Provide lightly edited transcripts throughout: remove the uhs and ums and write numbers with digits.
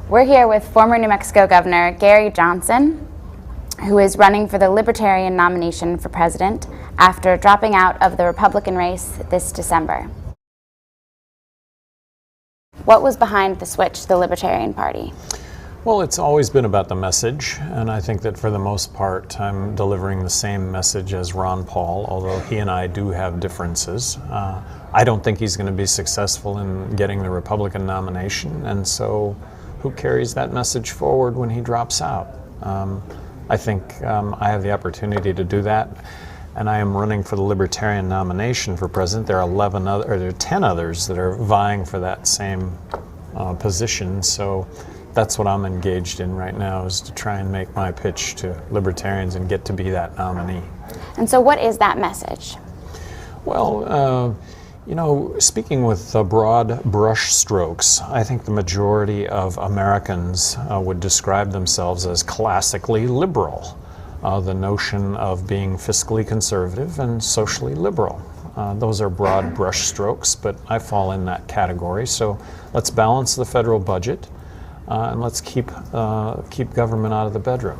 We're here with former New Mexico Governor Gary Johnson, who is running for the Libertarian nomination for president after dropping out of the Republican race this December. What was behind the switch to the Libertarian Party? Well, it's always been about the message, and I think that for the most part I'm delivering the same message as Ron Paul, although he and I do have differences. I don't think he's going to be successful in getting the Republican nomination, and so who carries that message forward when he drops out? I think I have the opportunity to do that, and I am running for the Libertarian nomination for president. There are 10 others that are vying for that same position, so that's what I'm engaged in right now, is to try and make my pitch to Libertarians and get to be that nominee. And so what is that message? Well, speaking with broad brush strokes, I think the majority of Americans would describe themselves as classically liberal. The notion of being fiscally conservative and socially liberal. Those are broad brush strokes, but I fall in that category. So let's balance the federal budget and let's keep government out of the bedroom.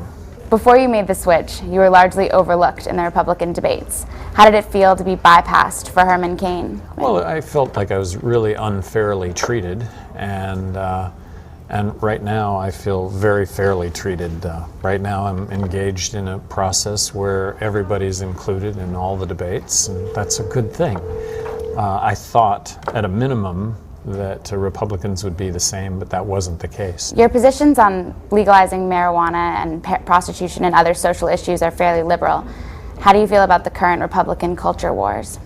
Before you made the switch, you were largely overlooked in the Republican debates. How did it feel to be bypassed for Herman Cain? Well, I felt like I was really unfairly treated, and right now I feel very fairly treated. Right now I'm engaged in a process where everybody's included in all the debates, and that's a good thing. I thought, at a minimum, that Republicans would be the same, but that wasn't the case. Your positions on legalizing marijuana and prostitution and other social issues are fairly liberal. How do you feel about the current Republican culture wars?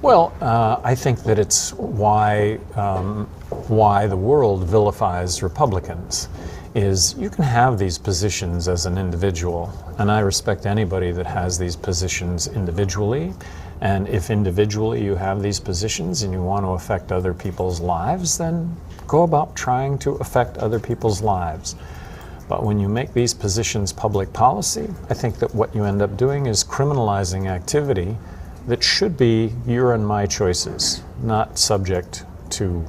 Well, I think that it's why the world vilifies Republicans. Is you can have these positions as an individual, and I respect anybody that has these positions individually. And if individually you have these positions and you want to affect other people's lives, then go about trying to affect other people's lives. But when you make these positions public policy, I think that what you end up doing is criminalizing activity that should be your and my choices, not subject to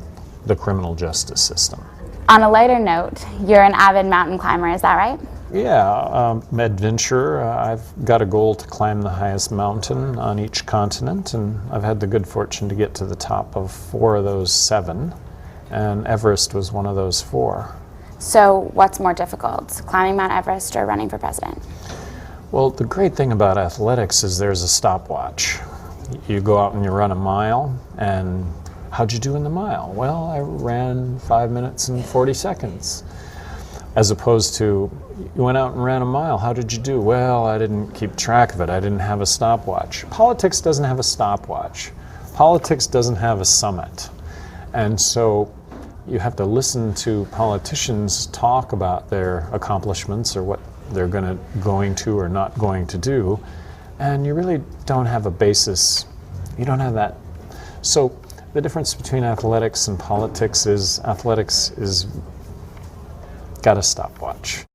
the criminal justice system. On a lighter note, you're an avid mountain climber, is that right? Yeah, Ventura. I've got a goal to climb the highest mountain on each continent, and I've had the good fortune to get to the top of 4 of those 7, and Everest was one of those 4. So what's more difficult, climbing Mount Everest or running for president? Well, the great thing about athletics is there's a stopwatch. You go out and you run a mile, and how'd you do in the mile? Well, I ran 5 minutes and 40 seconds. As opposed to, you went out and ran a mile, how did you do? Well, I didn't keep track of it, I didn't have a stopwatch. Politics doesn't have a stopwatch. Politics doesn't have a summit. And so you have to listen to politicians talk about their accomplishments or what they're going to or not going to do, and you really don't have a basis. You don't have that. So the difference between athletics and politics is athletics is got a stopwatch.